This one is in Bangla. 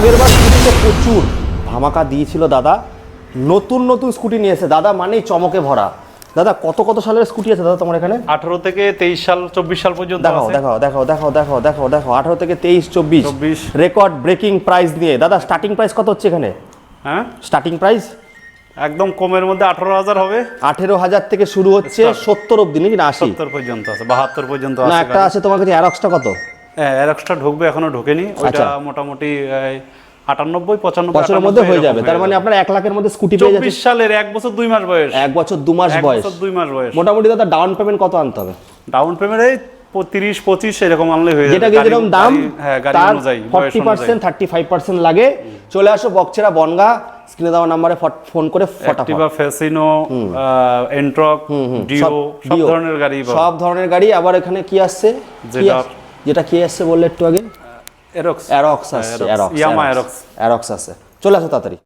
আগের বার স্কুটিতে প্রচুর ধামাকা দিয়েছিল দাদা, নতুন নতুন স্কুটি নিয়ে এসে দাদা, মানেই চমকে ভরা। দাদা কত কত সালের স্কুটি আছে দাদা তোমার এখানে? 18 থেকে 23 সাল 24 সাল পর্যন্ত দেখাও আছে। দেখাও দেখাও দেখাও দেখাও দেখাও দেখাও 18 থেকে 23, 24 24 রেকর্ড ব্রেকিং প্রাইস নিয়ে। দাদা স্টার্টিং প্রাইস কত হচ্ছে এখানে? হ্যাঁ, স্টার্টিং প্রাইস একদম কমের মধ্যে 18,000 হবে। 18,000 থেকে শুরু হচ্ছে, 70 অব্দি নাকি না 80? 70 পর্যন্ত আছে, 72 পর্যন্ত না আছে। একটা আছে তোমার কাছে অ্যারক্সটা কত? হ্যাঁ, এরক্সটা ঢুকবে, এখনো ঢোকেনি। ওইটা আচ্ছা। মোটামুটি 98, 95, বছরের মধ্যে হয়ে যাবে। তার মানে আপনার 1 লাখের মধ্যে স্কুটি পেয়ে যাচ্ছে। 24 সালের 1 বছর 2 মাস বয়স। 1 বছর 2 মাস 1 বয়স। বছর 2 মাস বয়স। মোটামুটি দাদা ডাউন পেমেন্ট কত আনতে হবে? ডাউন পেমেন্ট এই 30-25 এরকম আনলে হয়ে যাবে। যেটা যেরকম দাম হ্যাঁ, গাড়ি তার অনুযায়ী, বয়স 40% 35% লাগে। চলে আসো বকছেড়া বনগা, স্ক্রিনে দেওয়া নম্বরে ফোন করে ফটাফট। অ্যাক্টিভা, ফ্যাসিনো, এন্ট্রক, ডিও, সব ধরনের গাড়ি পাবে। সব ধরনের গাড়ি। আবার এখানে কি আসছে? যেটা কি আসছে বললে একটু আগে? এরক্স, অ্যারক্স আসছে, ইয়ামা অ্যারক্স আছে। চলে আসো তাড়াতাড়ি।